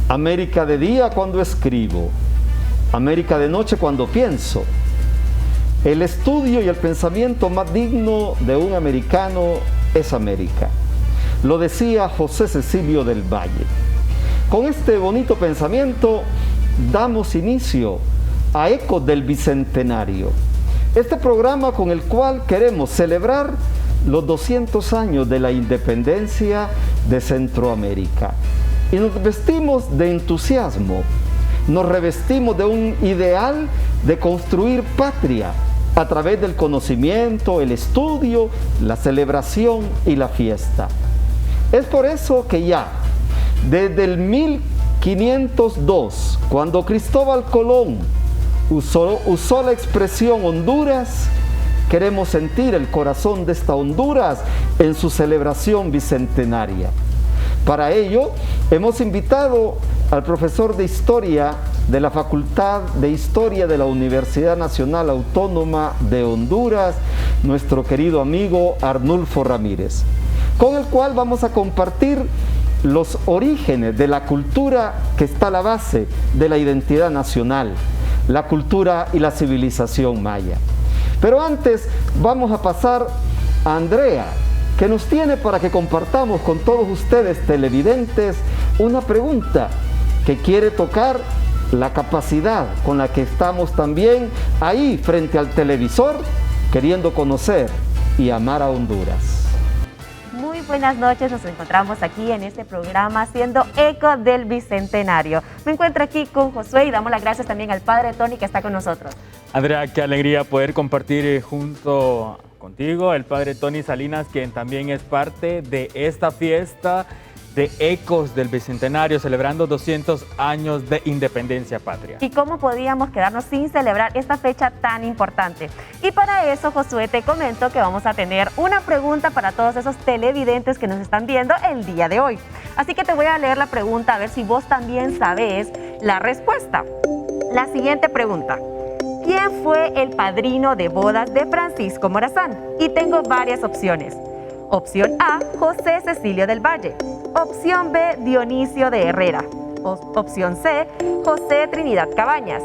América de día cuando escribo, América de noche cuando pienso. El estudio y el pensamiento más digno de un americano es América. Lo decía José Cecilio del Valle. Con este bonito pensamiento damos inicio a Ecos del Bicentenario, este programa con el cual queremos celebrar los 200 años de la independencia de Centroamérica. Y nos vestimos de entusiasmo, nos revestimos de un ideal de construir patria a través del conocimiento, el estudio, la celebración y la fiesta. Es por eso que ya, desde el 1502, cuando Cristóbal Colón usó la expresión Honduras, queremos sentir el corazón de esta Honduras en su celebración bicentenaria. Para ello, hemos invitado al profesor de Historia de la Facultad de Historia de la Universidad Nacional Autónoma de Honduras, nuestro querido amigo Arnulfo Ramírez, con el cual vamos a compartir los orígenes de la cultura que está a la base de la identidad nacional, la cultura y la civilización maya. Pero antes vamos a pasar a Andrea, que nos tiene para que compartamos con todos ustedes televidentes una pregunta que quiere tocar la capacidad con la que estamos también ahí frente al televisor, queriendo conocer y amar a Honduras. Muy buenas noches, nos encontramos aquí en este programa haciendo eco del Bicentenario. Me encuentro aquí con Josué y damos las gracias también al padre Tony que está con nosotros. Andrea, qué alegría poder compartir junto contigo, el padre Tony Salinas, quien también es parte de esta fiesta de Ecos del Bicentenario, celebrando 200 años de independencia patria. ¿Y cómo podíamos quedarnos sin celebrar esta fecha tan importante? Y para eso, Josué, te comento que vamos a tener una pregunta para todos esos televidentes que nos están viendo el día de hoy. Así que te voy a leer la pregunta a ver si vos también sabés la respuesta. La siguiente pregunta: ¿quién fue el padrino de bodas de Francisco Morazán? Y tengo varias opciones. Opción A, José Cecilio del Valle. Opción B, Dionisio de Herrera. Opción C, José Trinidad Cabañas.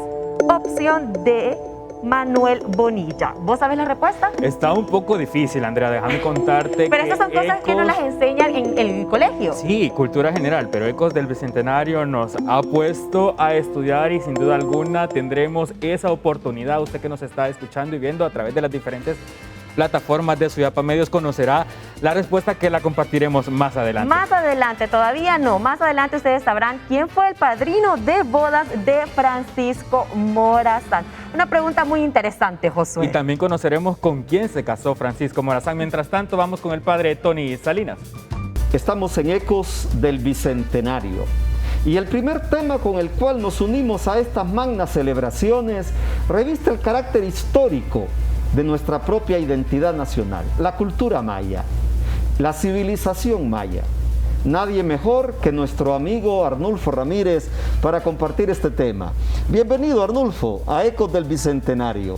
Opción D, Manuel Bonilla. ¿Vos sabés la respuesta? Está un poco difícil, Andrea, déjame contarte. Pero estas son cosas que no las enseñan en el colegio. Sí, cultura general, pero Ecos del Bicentenario nos ha puesto a estudiar y sin duda alguna tendremos esa oportunidad. Usted que nos está escuchando y viendo a través de las diferentes plataformas de Suyapa Medios conocerá la respuesta, que la compartiremos más adelante. Más adelante, todavía no. Más adelante ustedes sabrán quién fue el padrino de bodas de Francisco Morazán. Una pregunta muy interesante, Josué. Y también conoceremos con quién se casó Francisco Morazán. Mientras tanto, vamos con el padre Tony Salinas. Estamos en Ecos del Bicentenario. Y el primer tema con el cual nos unimos a estas magnas celebraciones reviste el carácter histórico de nuestra propia identidad nacional, la cultura maya, la civilización maya. Nadie mejor que nuestro amigo Arnulfo Ramírez para compartir este tema. Bienvenido, Arnulfo, a Ecos del Bicentenario.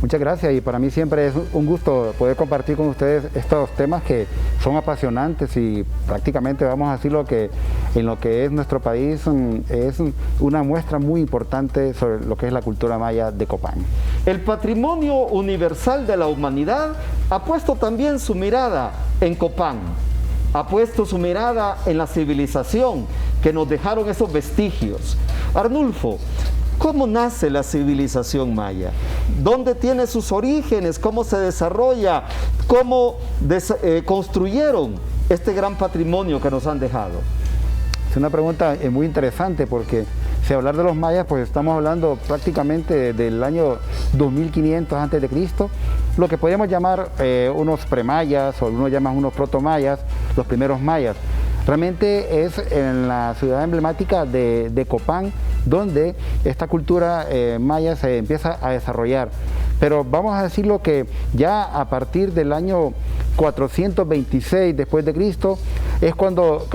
Muchas gracias, y para mí siempre es un gusto poder compartir con ustedes estos temas que son apasionantes, y prácticamente vamos a decirlo que en lo que es nuestro país es una muestra muy importante sobre lo que es la cultura maya de Copán. El patrimonio universal de la humanidad ha puesto también su mirada en Copán, ha puesto su mirada en la civilización que nos dejaron esos vestigios. Arnulfo, ¿cómo nace la civilización maya? ¿Dónde tiene sus orígenes? ¿Cómo se desarrolla? ¿Cómo construyeron este gran patrimonio que nos han dejado? Es una pregunta muy interesante, porque si hablar de los mayas, pues estamos hablando prácticamente del año 2500 a.C., lo que podríamos llamar unos premayas, o algunos llaman unos protomayas, los primeros mayas. Realmente es en la ciudad emblemática de Copán donde esta cultura maya se empieza a desarrollar. Pero vamos a decirlo que ya a partir del año 426 después de Cristo, es cuando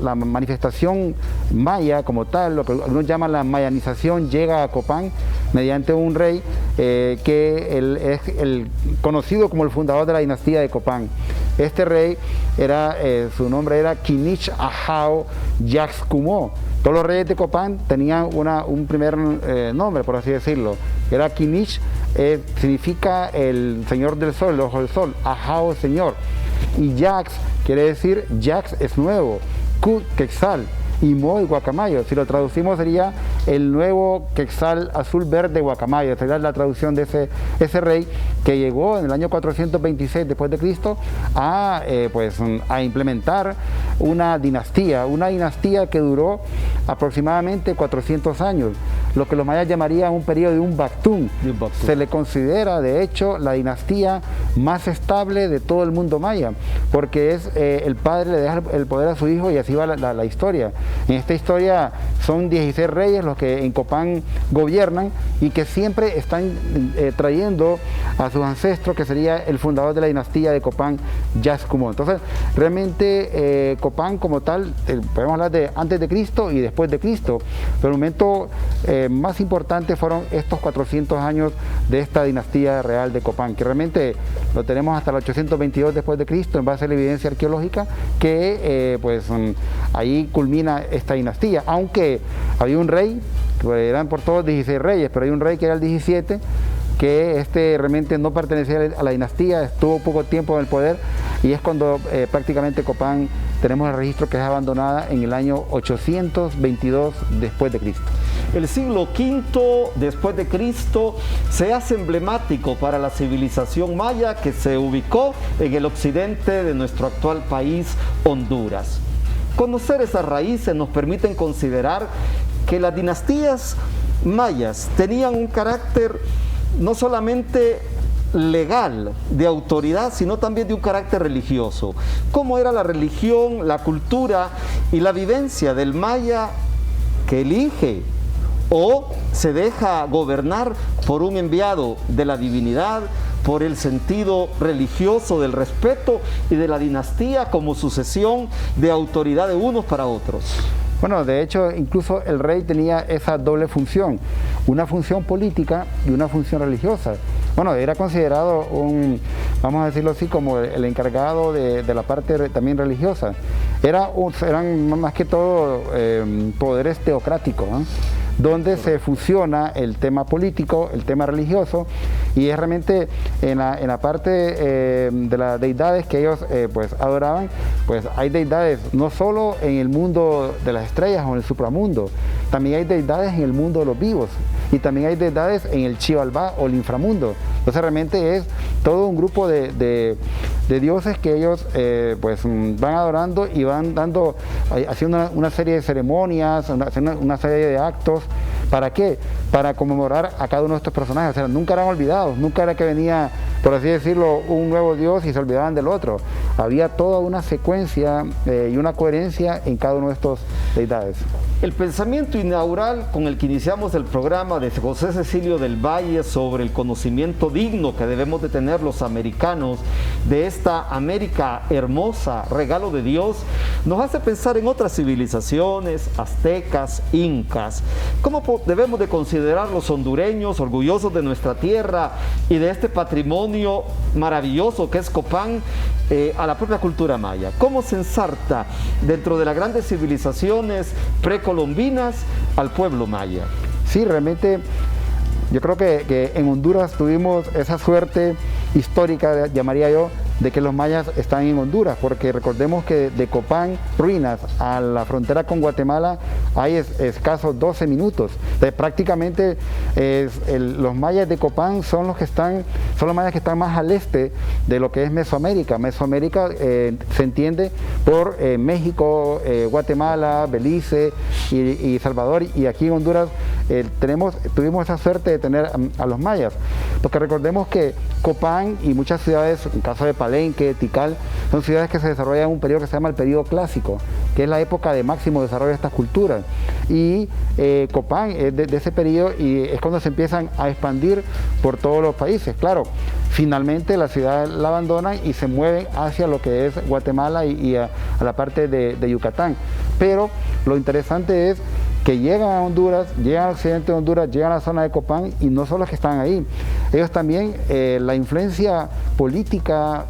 la manifestación maya como tal, lo que algunos llaman la mayanización, llega a Copán mediante un rey que es el conocido como el fundador de la dinastía de Copán. Este rey su nombre era Kinich Ahau Yaxcumó. Todos los reyes de Copán tenían un primer nombre, por así decirlo. Era Kinich, significa el señor del sol, el ojo del sol, Ahau, señor. Y Yax quiere decir, Yax es nuevo, Kut, Quetzal, y Moy, guacamayo. Si lo traducimos sería el nuevo Quetzal azul verde guacamayo. Sería la traducción de ese rey que llegó en el año 426 después de Cristo a implementar una dinastía que duró aproximadamente 400 años, lo que los mayas llamarían un periodo de un Bactún. Se le considera de hecho la dinastía más estable de todo el mundo maya, porque es el padre le deja el poder a su hijo y así va la historia. En esta historia son 16 reyes los que en Copán gobiernan y que siempre están trayendo a sus ancestros, que sería el fundador de la dinastía de Copán, Yaxcumó. Entonces, realmente Copán como tal, podemos hablar de antes de Cristo y después de Cristo, pero el momento más importante fueron estos 400 años de esta dinastía real de Copán, que realmente lo tenemos hasta el 822 después de Cristo en base a la evidencia arqueológica, que ahí culmina esta dinastía, aunque había un rey, eran por todos 16 reyes, pero hay un rey que era el 17, que realmente no pertenecía a la dinastía, estuvo poco tiempo en el poder, y es cuando prácticamente Copán tenemos el registro que es abandonada en el año 822 después de Cristo. El siglo V después de Cristo se hace emblemático para la civilización maya que se ubicó en el occidente de nuestro actual país, Honduras. Conocer esas raíces nos permiten considerar que las dinastías mayas tenían un carácter no solamente legal, de autoridad, sino también de un carácter religioso. ¿Cómo era la religión, la cultura y la vivencia del maya que elige o se deja gobernar por un enviado de la divinidad, por el sentido religioso del respeto y de la dinastía como sucesión de autoridad de unos para otros? Bueno, de hecho, incluso el rey tenía esa doble función, una función política y una función religiosa. Bueno, era considerado vamos a decirlo así, como el encargado de la parte también religiosa. Eran más que todo poderes teocráticos, ¿no?, donde se fusiona el tema político, el tema religioso, y es realmente en la parte de las deidades que ellos adoraban, pues hay deidades no solo en el mundo de las estrellas o en el supramundo, también hay deidades en el mundo de los vivos, y también hay deidades en el Xibalbá o el inframundo. Entonces realmente es todo un grupo de dioses que ellos van adorando y van haciendo una serie de ceremonias, una serie de actos. ¿Para qué? Para conmemorar a cada uno de estos personajes. O sea, nunca eran olvidados, nunca era que venía, por así decirlo, un nuevo dios y se olvidaban del otro. Había toda una secuencia y una coherencia en cada uno de estos deidades. El pensamiento inaugural con el que iniciamos el programa de José Cecilio del Valle sobre el conocimiento digno que debemos de tener los americanos de esta América hermosa, regalo de Dios, nos hace pensar en otras civilizaciones, aztecas, incas. ¿Cómo debemos de considerar los hondureños orgullosos de nuestra tierra y de este patrimonio maravilloso que es Copán a la propia cultura maya? ¿Cómo se ensarta dentro de las grandes civilizaciones precolombinas al pueblo maya? Sí, realmente yo creo que en Honduras tuvimos esa suerte histórica, llamaría yo, de que los mayas están en Honduras, porque recordemos que de Copán, Ruinas, a la frontera con Guatemala hay escasos 12 minutos. Entonces, prácticamente los mayas de Copán son los mayas que están más al este de lo que es Mesoamérica. Mesoamérica se entiende por México, Guatemala, Belice y Salvador, y aquí en Honduras tuvimos esa suerte de tener a los mayas, porque recordemos que Copán y muchas ciudades, en caso de Palenque, Tikal, son ciudades que se desarrollan en un periodo que se llama el periodo clásico, que es la época de máximo desarrollo de estas culturas. y Copán es de ese periodo y es cuando se empiezan a expandir por todos los países. Claro, finalmente la ciudad la abandonan y se mueven hacia lo que es Guatemala y a la parte de Yucatán. Pero lo interesante es que llegan a Honduras, llegan al occidente de Honduras, llegan a la zona de Copán y no solo es que están ahí, ellos también, la influencia política,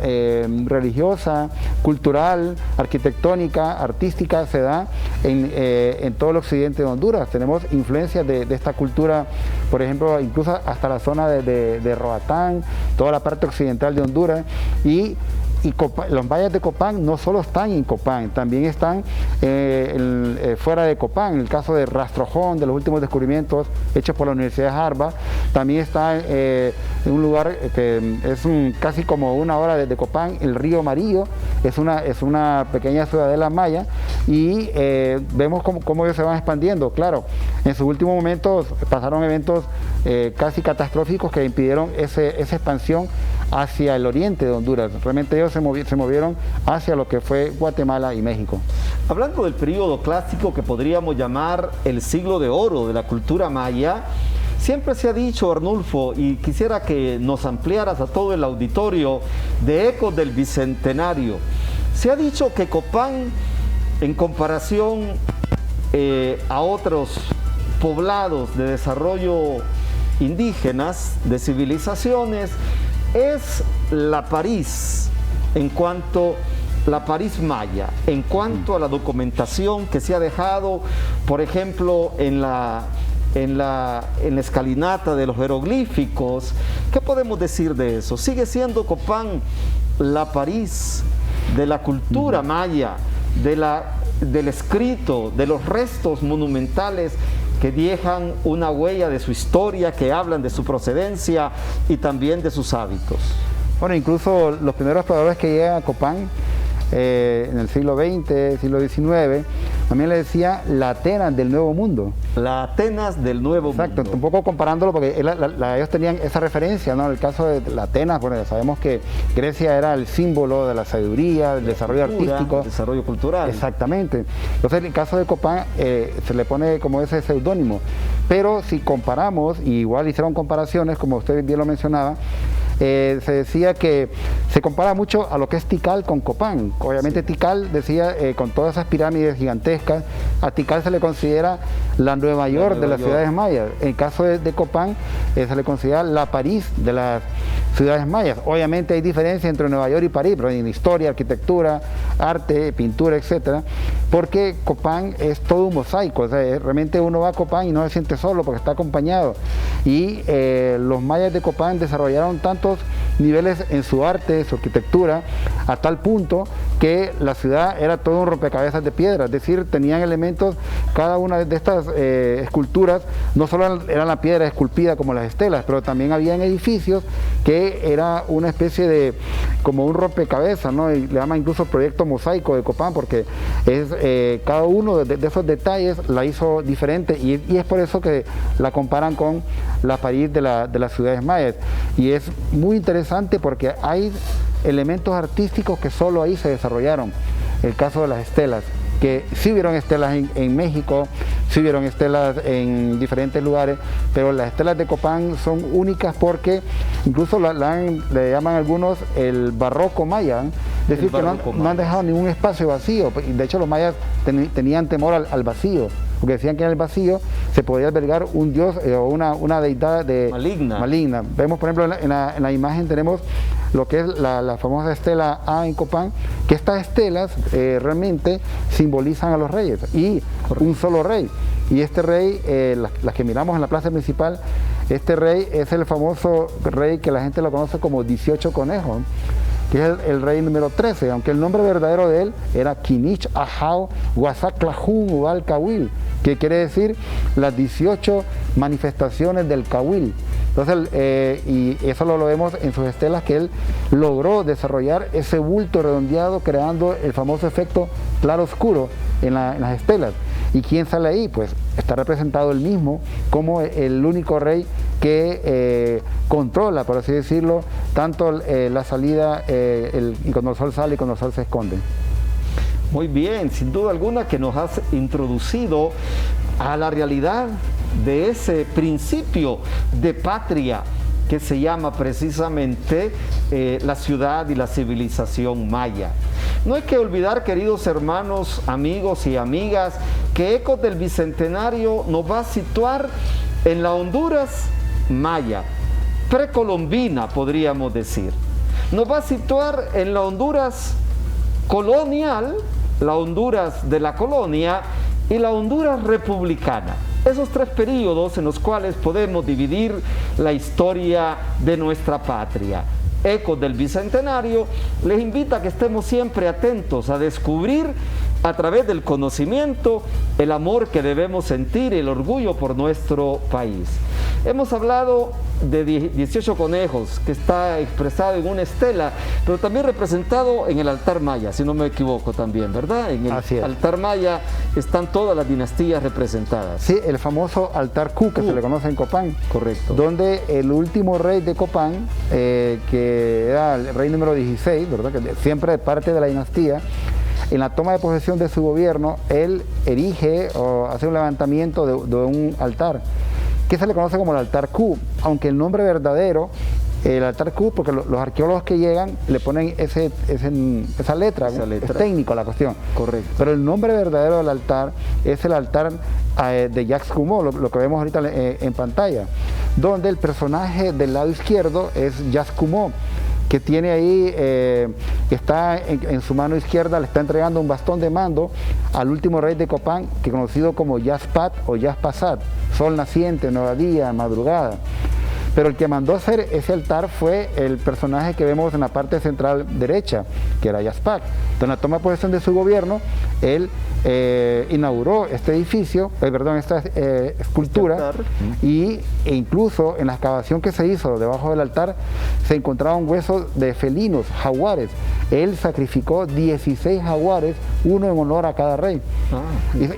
religiosa, cultural, arquitectónica, artística se da en todo el occidente de Honduras. Tenemos influencias de esta cultura, por ejemplo, incluso hasta la zona de Roatán, toda la parte occidental de Honduras y los mayas de Copán no solo están en Copán, también están fuera de Copán. En el caso de Rastrojón, de los últimos descubrimientos hechos por la Universidad de Harvard, también está en un lugar que es casi como una hora desde Copán, el río Amarillo, es una pequeña ciudadela maya y vemos cómo ellos se van expandiendo. Claro, en sus últimos momentos pasaron eventos casi catastróficos que impidieron esa expansión hacia el oriente de Honduras. Realmente ellos se movieron hacia lo que fue Guatemala y México. Hablando del periodo clásico que podríamos llamar el siglo de oro de la cultura maya, siempre se ha dicho, Arnulfo, y quisiera que nos ampliaras a todo el auditorio de Ecos del Bicentenario, se ha dicho que Copán, en comparación a otros poblados de desarrollo indígenas, de civilizaciones, es la París la París maya, en cuanto a la documentación que se ha dejado, por ejemplo, en la escalinata de los jeroglíficos. ¿Qué podemos decir de eso? ¿Sigue siendo Copán la París de la cultura maya, del escrito, de los restos monumentales que dejan una huella de su historia, que hablan de su procedencia y también de sus hábitos? Bueno, incluso los primeros pobladores que llegan a Copán en el siglo XX, siglo XIX, también le decía la Atenas del Nuevo Mundo. La Atenas del Nuevo Mundo. Exacto, un poco comparándolo porque ellos tenían esa referencia, ¿no? En el caso de la Atenas, bueno, sabemos que Grecia era el símbolo de la sabiduría, del desarrollo artístico. El desarrollo cultural. Exactamente. Entonces, en el caso de Copán se le pone como ese seudónimo. Pero si comparamos, y igual hicieron comparaciones, como usted bien lo mencionaba, se decía que se compara mucho a lo que es Tikal con Copán. Obviamente Tikal decía, con todas esas pirámides gigantescas, a Tikal se le considera la Nueva York de las ciudades mayas. En el caso de Copán se le considera la París de las ciudades mayas. Obviamente hay diferencia entre Nueva York y París, pero en historia, arquitectura, arte, pintura, etcétera, porque Copán es todo un mosaico. O sea, realmente uno va a Copán y no se siente solo porque está acompañado. Y los mayas de Copán desarrollaron tantos niveles en su arte, su arquitectura, a tal punto que la ciudad era todo un rompecabezas de piedra, es decir, tenían elementos, cada una de estas esculturas, no solo era la piedra esculpida como las estelas, pero también habían edificios que era una especie de, como un rompecabezas, ¿no? Y le llaman incluso proyecto mosaico de Copán, porque es cada uno de esos detalles la hizo diferente y es por eso que la comparan con la París de las ciudades mayas. Y es muy interesante porque hay elementos artísticos que solo ahí se desarrollaron. El caso de las estelas, que sí hubieron estelas en México, sí hubieron estelas en diferentes lugares, pero las estelas de Copán son únicas porque incluso le llaman algunos el barroco maya, es decir, que no han dejado ningún espacio vacío. De hecho, los mayas tenían temor al vacío, porque decían que en el vacío se podía albergar un dios o una deidad maligna. Vemos, por ejemplo, en la imagen tenemos lo que es la famosa estela A en Copán, que estas estelas realmente simbolizan a los reyes y un solo rey. Y este rey, las que miramos en la plaza principal, este rey es el famoso rey que la gente lo conoce como 18 conejos, que es el rey número 13, aunque el nombre verdadero de él era Kinich Ahau Huazaclajun Ubal Cahuil, que quiere decir las 18 manifestaciones del Cahuil. Entonces, y eso lo vemos en sus estelas, que él logró desarrollar ese bulto redondeado, creando el famoso efecto claro-oscuro en las estelas. ¿Y quién sale ahí? Pues está representado él mismo como el único rey que controla, por así decirlo, tanto la salida y cuando el sol sale y cuando el sol se esconde. Muy bien, sin duda alguna que nos has introducido a la realidad de ese principio de patria que se llama precisamente la ciudad y la civilización maya. No hay que olvidar, queridos hermanos, amigos y amigas, que Ecos del Bicentenario nos va a situar en la Honduras maya, precolombina podríamos decir. Nos va a situar en la Honduras colonial, la Honduras de la colonia y la Honduras republicana. Esos tres periodos en los cuales podemos dividir la historia de nuestra patria. Ecos del Bicentenario les invita a que estemos siempre atentos a descubrir a través del conocimiento el amor que debemos sentir, el orgullo por nuestro país. Hemos hablado de 18 conejos que está expresado en una estela, pero también representado en el altar maya, si no me equivoco también, ¿verdad? En el altar maya están todas las dinastías representadas. Sí, el famoso altar Q que se le conoce en Copán. Correcto. Donde el último rey de Copán, que era el rey número 16, ¿verdad? Que siempre parte de la dinastía, en la toma de posesión de su gobierno, él erige o hace un levantamiento de un altar, que se le conoce como el altar Q, aunque el nombre verdadero, el altar Q, porque los arqueólogos que llegan le ponen esa letra, es técnico la cuestión. Correcto. Pero el nombre verdadero del altar es el altar de Yaxcumó, lo que vemos ahorita en pantalla, donde el personaje del lado izquierdo es Yaxcumó, que tiene ahí, está en su mano izquierda, le está entregando un bastón de mando al último rey de Copán, que conocido como Yazpat o Yazpasat, sol naciente, nueva día, madrugada. Pero el que mandó hacer ese altar fue el personaje que vemos en la parte central derecha, que era Yazpac. Entonces, en la toma de posesión de su gobierno, él inauguró este edificio, esta escultura, e incluso en la excavación que se hizo debajo del altar se encontraban huesos de felinos, jaguares. Él sacrificó 16 jaguares, uno en honor a cada rey.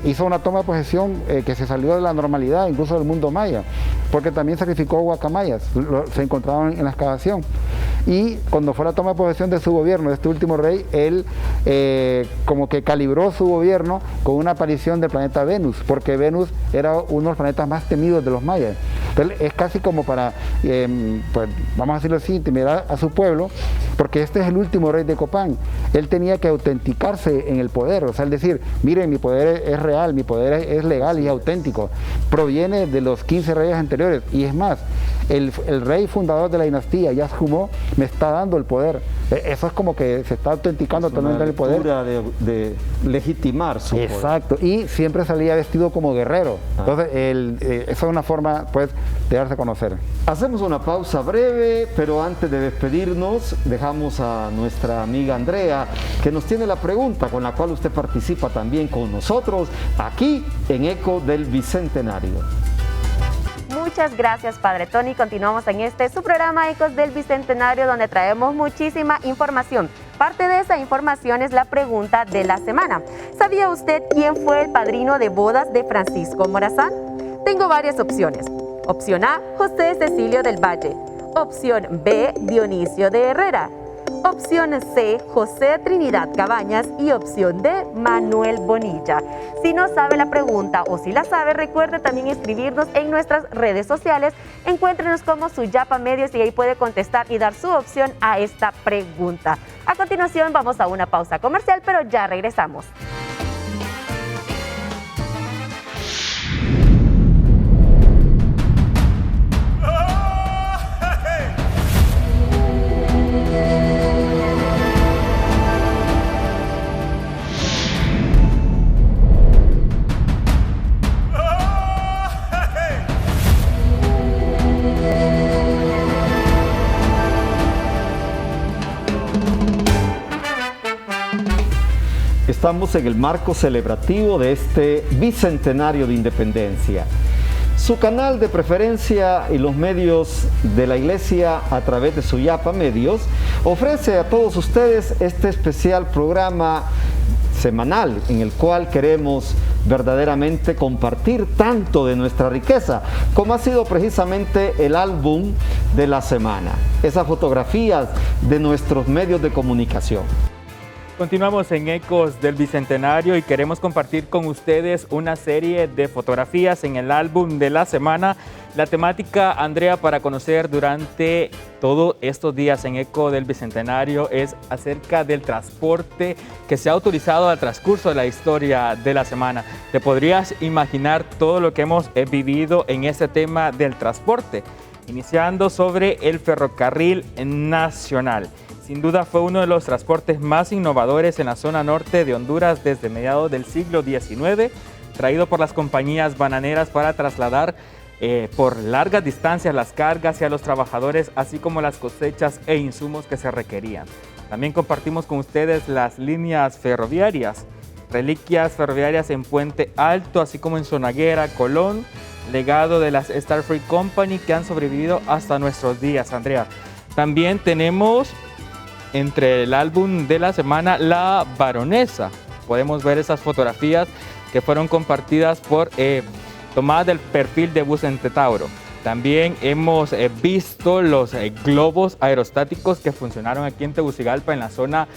Hizo una toma de posesión que se salió de la normalidad, incluso del mundo maya, porque también sacrificó guacamayas, se encontraban en la excavación. Y cuando fue la toma de posesión de su gobierno, de este último rey, él como que calibró su gobierno con una aparición del planeta Venus, porque Venus era uno de los planetas más temidos de los mayas. Entonces es casi como para, pues, vamos a decirlo así, intimidar a su pueblo, porque este es el último rey de Copán. Él tenía que autenticarse en el poder, o sea, el decir, miren, mi poder es real, mi poder es legal y auténtico, proviene de los 15 reyes anteriores, y es más, el rey fundador de la dinastía, Yazcumó, me está dando el poder. Eso es como que se está autenticando totalmente el poder. De legitimar su poder. Exacto, y siempre salía vestido como guerrero. Entonces, esa es una forma, pues, de darse a conocer. Hacemos una pausa breve, pero antes de despedirnos, dejamos a nuestra amiga Andrea, que nos tiene la pregunta con la cual usted participa también con nosotros, aquí en Eco del Bicentenario. Muchas gracias, Padre Tony. Continuamos en su programa Ecos del Bicentenario, donde traemos muchísima información. Parte de esa información es la pregunta de la semana. ¿Sabía usted quién fue el padrino de bodas de Francisco Morazán? Tengo varias opciones. Opción A, José Cecilio del Valle. Opción B, Dionisio de Herrera. Opción C, José Trinidad Cabañas. Y opción D, Manuel Bonilla. Si no sabe la pregunta o si la sabe, recuerde también escribirnos en nuestras redes sociales. Encuéntrenos como Suyapa Medios y ahí puede contestar y dar su opción a esta pregunta. A continuación vamos a una pausa comercial, pero ya regresamos. Estamos en el marco celebrativo de este bicentenario de independencia. Su canal de preferencia y los medios de la Iglesia a través de Suyapa Medios ofrece a todos ustedes este especial programa semanal en el cual queremos verdaderamente compartir tanto de nuestra riqueza como ha sido precisamente el álbum de la semana, esas fotografías de nuestros medios de comunicación. Continuamos en Ecos del Bicentenario y queremos compartir con ustedes una serie de fotografías en el álbum de la semana. La temática, Andrea, para conocer durante todos estos días en Eco del Bicentenario es acerca del transporte que se ha utilizado al transcurso de la historia de la semana. ¿Te podrías imaginar todo lo que hemos vivido en este tema del transporte? Iniciando sobre el ferrocarril nacional. Sin duda fue uno de los transportes más innovadores en la zona norte de Honduras desde mediados del siglo XIX, traído por las compañías bananeras para trasladar por largas distancias las cargas y a los trabajadores, así como las cosechas e insumos que se requerían. También compartimos con ustedes las líneas ferroviarias, reliquias ferroviarias en Puente Alto, así como en Zonaguera, Colón, legado de las Star Freight Company que han sobrevivido hasta nuestros días, Andrea. También tenemos entre el álbum de la semana La Baronesa. Podemos ver esas fotografías que fueron compartidas por tomadas del perfil de Bus Centauro. También hemos visto los globos aerostáticos que funcionaron aquí en Tegucigalpa, en la zona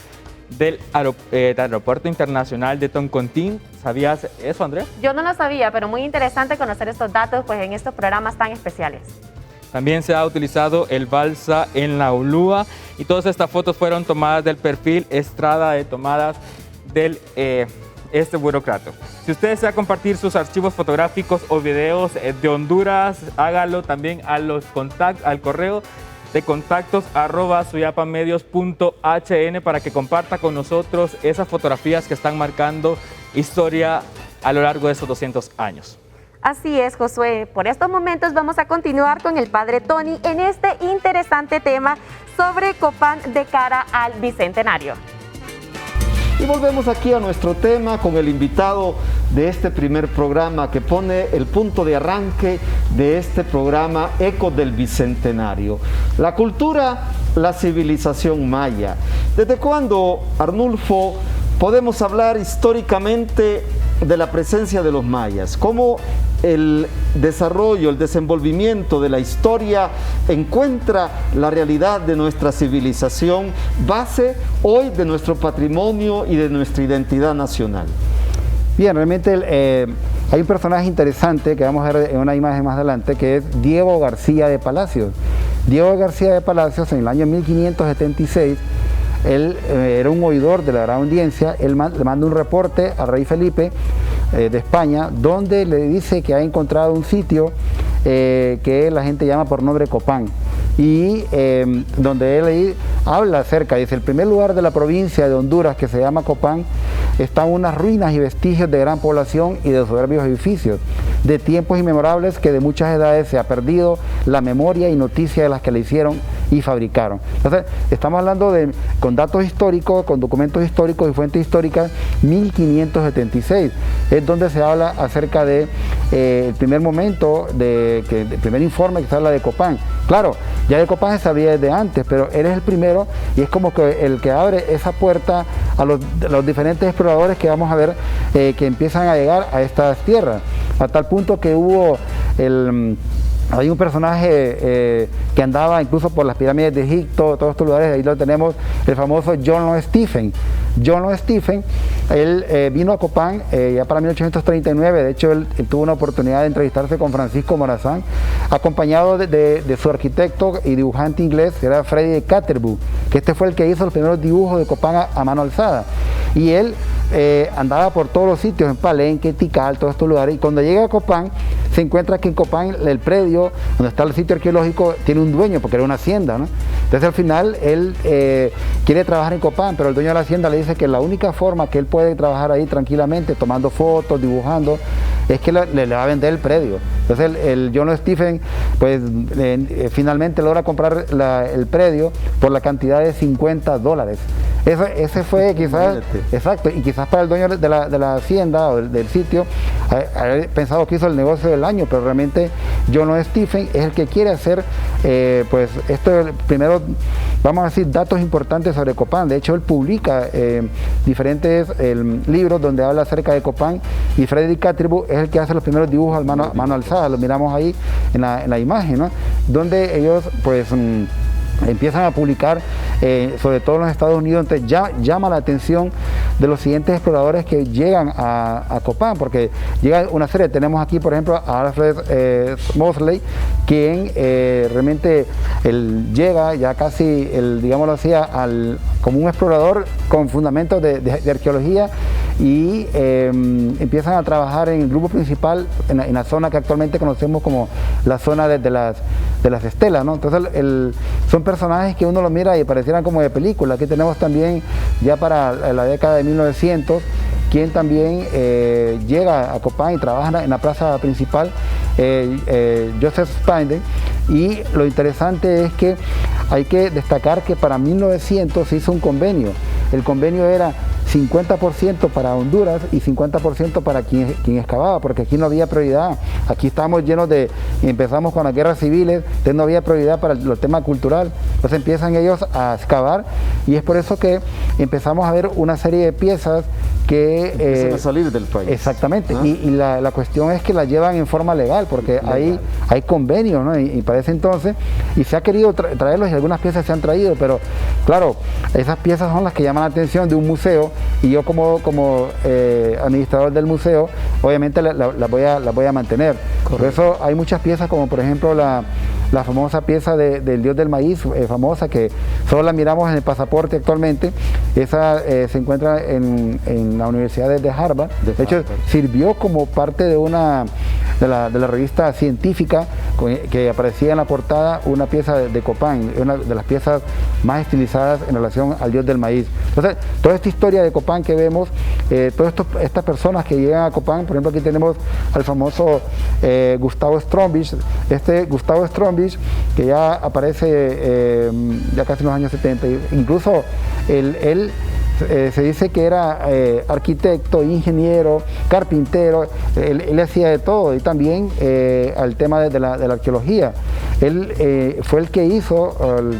del Aeropuerto Internacional de Toncontín. ¿Sabías eso, Andrea? Yo no lo sabía, pero muy interesante conocer estos datos pues, en estos programas tan especiales. También se ha utilizado el balsa en la Ulúa y todas estas fotos fueron tomadas del perfil Estrada de tomadas del burócrata. Si usted desea compartir sus archivos fotográficos o videos de Honduras, hágalo también al correo de contactos @suyapamedios.hn para que comparta con nosotros esas fotografías que están marcando historia a lo largo de esos 200 años. Así es, Josué. Por estos momentos vamos a continuar con el Padre Tony en este interesante tema sobre Copán de cara al Bicentenario. Y volvemos aquí a nuestro tema con el invitado de este primer programa que pone el punto de arranque de este programa Ecos del Bicentenario. La cultura, la civilización maya. ¿Desde cuándo, Arnulfo, podemos hablar históricamente de la presencia de los mayas? ¿Cómo el desarrollo, el desenvolvimiento de la historia encuentra la realidad de nuestra civilización, base hoy de nuestro patrimonio y de nuestra identidad nacional? Bien, realmente hay un personaje interesante que vamos a ver en una imagen más adelante, que es Diego García de Palacios. Diego García de Palacios, en el año 1576, él era un oidor de la gran audiencia. Él le manda un reporte al rey Felipe de España, donde le dice que ha encontrado un sitio que la gente llama por nombre Copán, y donde él ahí habla acerca, dice: el primer lugar de la provincia de Honduras, que se llama Copán, están unas ruinas y vestigios de gran población y de soberbios edificios, de tiempos inmemorables que de muchas edades se ha perdido la memoria y noticia de las que le hicieron y fabricaron. Entonces, estamos hablando con datos históricos, con documentos históricos y fuentes históricas, 1576, es donde se habla acerca de el primer momento, el primer informe que se habla de Copán. Claro, ya de Copán se sabía desde antes, pero él es el primero y es como que el que abre esa puerta a los diferentes exploradores que vamos a ver que empiezan a llegar a estas tierras, a tal punto que hay un personaje que andaba incluso por las pirámides de Egipto, todos estos lugares, ahí lo tenemos, el famoso John Lowe Stephen. John Lowe Stephen, él vino a Copán ya para 1839, de hecho él tuvo una oportunidad de entrevistarse con Francisco Morazán, acompañado de su arquitecto y dibujante inglés, que era Freddy de Catterbu, que este fue el que hizo los primeros dibujos de Copán a mano alzada. Y él andaba por todos los sitios, en Palenque, Tikal, todos estos lugares, y cuando llega a Copán, se encuentra que en Copán el predio donde está el sitio arqueológico tiene un dueño, porque era una hacienda, ¿no? Entonces al final él quiere trabajar en Copán, pero el dueño de la hacienda le dice que la única forma que él puede trabajar ahí tranquilamente, tomando fotos, dibujando, es que le va a vender el predio. Entonces el John Stephen pues finalmente logra comprar el predio por la cantidad de $50. Ese fue quizás, exacto, y quizás para el dueño de la hacienda o del sitio haber pensado que hizo el negocio del año, pero realmente John Stephen es el que quiere hacer pues esto. Primero vamos a decir datos importantes sobre Copán. De hecho él publica diferentes libros donde habla acerca de Copán, y Freddy Catterbu es el que hace los primeros dibujos a mano alzada. Lo miramos ahí en la imagen, ¿no? Donde ellos pues empiezan a publicar, sobre todo en los Estados Unidos. Entonces llama la atención de los siguientes exploradores que llegan a Copán, porque llega una serie. Tenemos aquí, por ejemplo, a Alfred Mosley, quien realmente él llega ya casi, digámoslo así, como un explorador con fundamentos de arqueología, y empiezan a trabajar en el grupo principal en la zona que actualmente conocemos como la zona de las estelas, ¿no? Entonces son personajes que uno los mira y parecieran como de película. Aquí tenemos también, ya para la década de 1900, quien también llega a Copán y trabaja en la plaza principal, Joseph Spindel. Y lo interesante es que hay que destacar que para 1900 se hizo un convenio. El convenio era 50% para Honduras y 50% para quien excavaba, porque aquí no había prioridad. Aquí estamos llenos empezamos con las guerras civiles, entonces no había prioridad para el tema cultural. Entonces empiezan ellos a excavar, y es por eso que empezamos a ver una serie de piezas que empiezan a salir del país. Exactamente, y la cuestión es que la llevan en forma legal, porque hay convenios, ¿no? Y para ese entonces, y se ha querido traerlos, y algunas piezas se han traído, pero claro, esas piezas son las que llaman la atención de un museo, y yo como administrador del museo, obviamente la voy a mantener. Correcto. Por eso hay muchas piezas, como por ejemplo la famosa pieza del dios del maíz, famosa, que solo la miramos en el pasaporte actualmente. Esa se encuentra en la Universidad de Harvard. De hecho, sirvió como parte de la revista científica que aparecía en la portada, una pieza de Copán, una de las piezas más estilizadas en relación al dios del maíz. Entonces, toda esta historia de Copán que vemos, todas estas personas que llegan a Copán, por ejemplo, aquí tenemos al famoso Gustavo Strombisch. Gustavo Strombisch, que ya aparece ya casi en los años 70, incluso él se dice que era arquitecto, ingeniero, carpintero, él hacía de todo, y también al tema de la arqueología. Él fue el que hizo,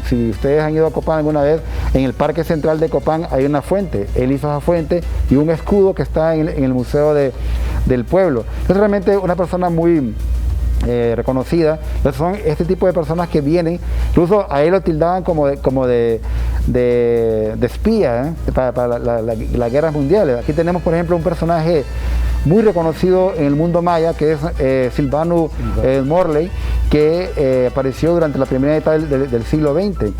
si ustedes han ido a Copán alguna vez, en el Parque Central de Copán hay una fuente. Él hizo esa fuente y un escudo que está en el Museo del Pueblo. Es realmente una persona muy reconocida. Entonces son este tipo de personas que vienen, incluso a él lo tildaban como de espía para las guerras mundiales. Aquí tenemos, por ejemplo, un personaje muy reconocido en el mundo maya, que es Silvano Morley, que apareció durante la primera mitad del siglo XX.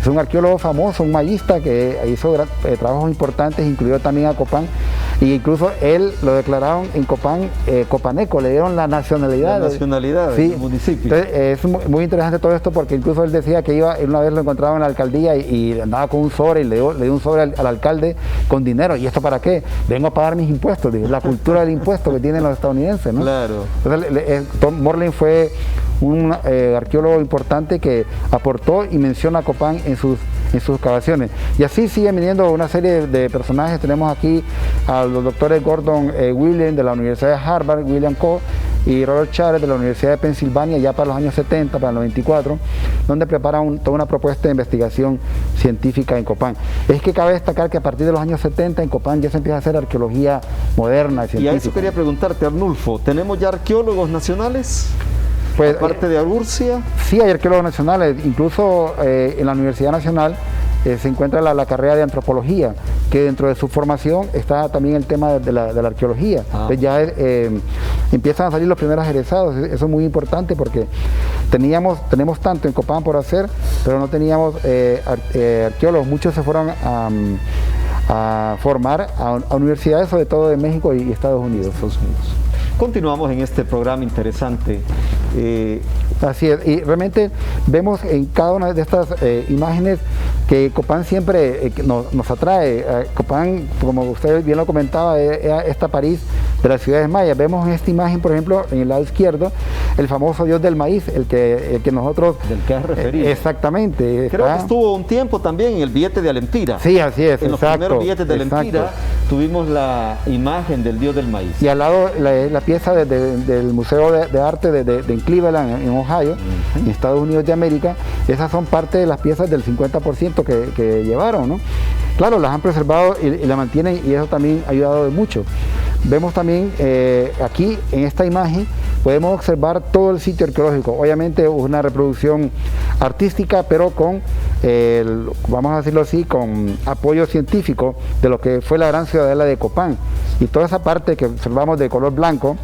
Es un arqueólogo famoso, un mayista que hizo trabajos importantes, incluyó también a Copán, e incluso él lo declararon en Copán copaneco, le dieron la nacionalidad. Del municipio. Entonces, es muy interesante todo esto, porque incluso él decía que una vez lo encontraba en la alcaldía y andaba con un sobre, y le dio un sobre al alcalde con dinero. ¿Y esto para qué? Vengo a pagar mis impuestos, la cultura del impuesto que tienen los estadounidenses, ¿no? Claro. Entonces, Tom Morley fue un arqueólogo importante que aportó y menciona a Copán en sus excavaciones. Y así siguen viniendo una serie de personajes. Tenemos aquí a los doctores Gordon Williams de la Universidad de Harvard, William Coe, y Robert Charles de la Universidad de Pensilvania, ya para los años 70, para el 94, donde preparan toda una propuesta de investigación científica en Copán. Es que cabe destacar que a partir de los años 70 en Copán ya se empieza a hacer arqueología moderna y científica. Y a eso quería preguntarte, Arnulfo, ¿tenemos ya arqueólogos nacionales? Pues, aparte de Agurcia. Sí, hay arqueólogos nacionales, incluso en la Universidad Nacional se encuentra la carrera de antropología, que dentro de su formación está también el tema de la arqueología. Entonces ya empiezan a salir los primeros egresados. Eso es muy importante, porque tenemos tanto en Copán por hacer, pero no teníamos arqueólogos. Muchos se fueron a formar a universidades, sobre todo de México y Estados Unidos. Continuamos en este programa interesante. Así es, y realmente vemos en cada una de estas imágenes que Copán siempre nos atrae. Copán, como usted bien lo comentaba, es esta París de las ciudades mayas. Vemos en esta imagen, por ejemplo, en el lado izquierdo, el famoso dios del maíz, el que nosotros... Del que has referido. Exactamente. Creo que estuvo un tiempo también en el billete de Alempira. Sí, así es. En los primeros billetes de Alempira tuvimos la imagen del dios del maíz. Y al lado la pieza del Museo de Arte de Cleveland, en Ohio, en Estados Unidos de América. Esas son parte de las piezas del 50% que llevaron, ¿no? Claro, las han preservado y la mantienen, y eso también ha ayudado de mucho. Vemos también aquí en esta imagen, podemos observar todo el sitio arqueológico. Obviamente una reproducción artística, pero con, vamos a decirlo así, con apoyo científico de lo que fue la gran ciudadela de Copán. Y toda esa parte que observamos de color blanco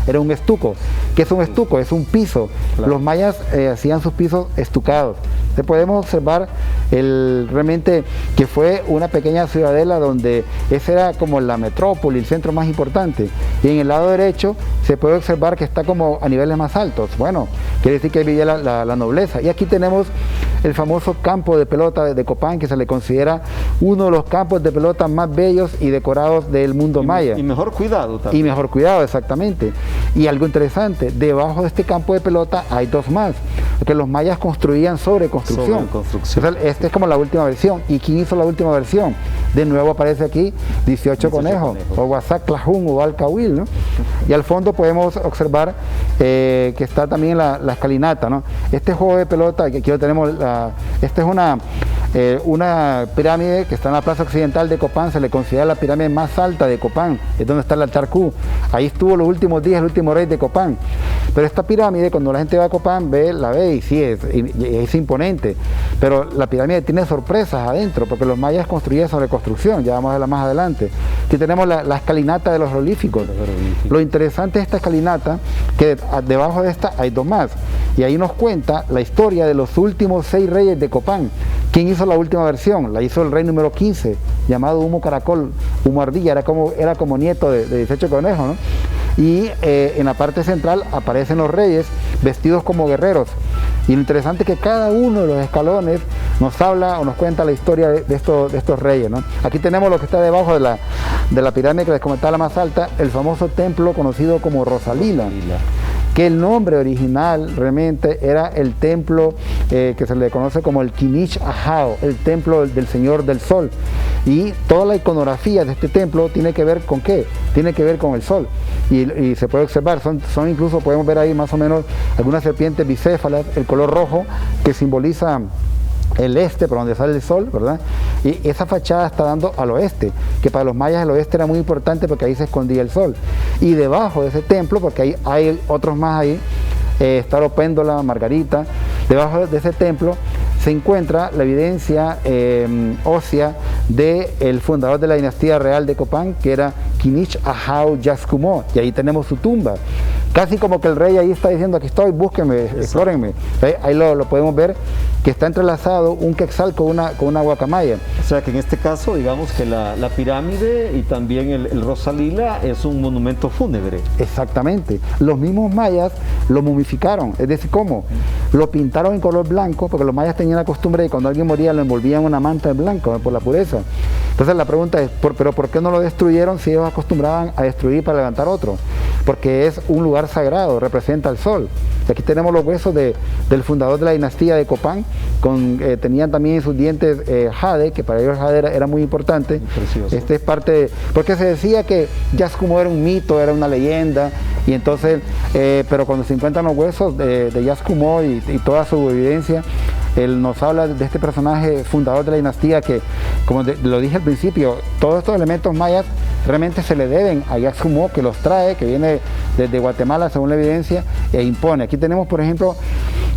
era un estuco. ¿Qué es un estuco? Es un piso. Claro. Los mayas hacían sus pisos estucados. Entonces podemos observar realmente que fue una pequeña ciudadela donde esa era como la metrópoli, el centro más importante. Y en el lado derecho se puede observar que está como a niveles más altos. Bueno, quiere decir que ahí vivía la nobleza. Y aquí tenemos el famoso campo de pelota de Copán, que se le considera uno de los campos de pelota más bellos y decorados del mundo maya. Y mejor cuidado también. Y mejor cuidado, exactamente. Y algo interesante, debajo de este campo de pelota hay dos más, porque los mayas construían sobre construcción. Entonces, esta es como la última versión. ¿Y quién hizo la última versión? De nuevo aparece aquí 18 conejos, o Huasac Tlajún o Alcahuil, ¿no? Y al fondo podemos observar que está también la escalinata, ¿no? Este juego de pelota, que aquí lo tenemos, esta es una pirámide que está en la plaza occidental de Copán, se le considera la pirámide más alta de Copán, es donde está el altar Q. Ahí estuvo los últimos días el último rey de Copán. Pero esta pirámide, cuando la gente va a Copán, la ve y sí, es imponente. Pero la pirámide tiene sorpresas adentro, porque los mayas construían sobre construcción, ya vamos a verla más adelante. Aquí tenemos la escalinata de los jeroglíficos. Lo interesante de esta escalinata, que debajo de esta hay dos más. Y ahí nos cuenta la historia de los últimos 6 reyes de Copán. ¿Quién hizo la última versión? La hizo el rey número 15, llamado Humo Caracol, Humo Ardilla, era como nieto de 18 conejos, ¿no? Y en la parte central aparecen los reyes vestidos como guerreros. Y lo interesante es que cada uno de los escalones nos habla o nos cuenta la historia de estos reyes, ¿no? Aquí tenemos lo que está debajo de la pirámide que les comentaba, la más alta, el famoso templo conocido como Rosalila. Que el nombre original realmente era el templo que se le conoce como el Kinich Ajao, el templo del Señor del Sol. Y toda la iconografía de este templo tiene que ver con ¿qué? Tiene que ver con el sol. Y se puede observar, son incluso, podemos ver ahí más o menos algunas serpientes bicéfalas, el color rojo que simboliza el este, por donde sale el sol, ¿verdad? Y esa fachada está dando al oeste, que para los mayas el oeste era muy importante porque ahí se escondía el sol. Y debajo de ese templo, porque hay otros más ahí, está Opéndola, Margarita, debajo de ese templo se encuentra la evidencia ósea del fundador de la dinastía real de Copán, que era Kinich Ajao Yaxcumó, y ahí tenemos su tumba. Casi como que el rey ahí está diciendo, aquí estoy, búsquenme, explórenme. Ahí lo podemos ver, que está entrelazado un quetzal con una guacamaya. O sea que en este caso, digamos que la pirámide y también el Rosalila es un monumento fúnebre. Exactamente. Los mismos mayas lo momificaron, es decir, ¿cómo? Lo pintaron en color blanco, porque los mayas tenían la costumbre de cuando alguien moría lo envolvían en una manta de blanco, por la pureza. Entonces la pregunta es, ¿pero por qué no lo destruyeron si ellos acostumbraban a destruir para levantar otro? Porque es un lugar sagrado, representa al sol. Aquí tenemos los huesos del fundador de la dinastía de Copán, tenían también en sus dientes jade, que para ellos jade era muy importante. Precioso. Este es parte porque se decía que Yaxcumó era un mito, era una leyenda, y entonces, pero cuando se encuentran los huesos de Yaxcumó y toda su evidencia, él nos habla de este personaje fundador de la dinastía que, como lo dije al principio, todos estos elementos mayas realmente se le deben a Yaxcumó, que los trae, que viene desde Guatemala según la evidencia, e impone. Aquí tenemos, por ejemplo,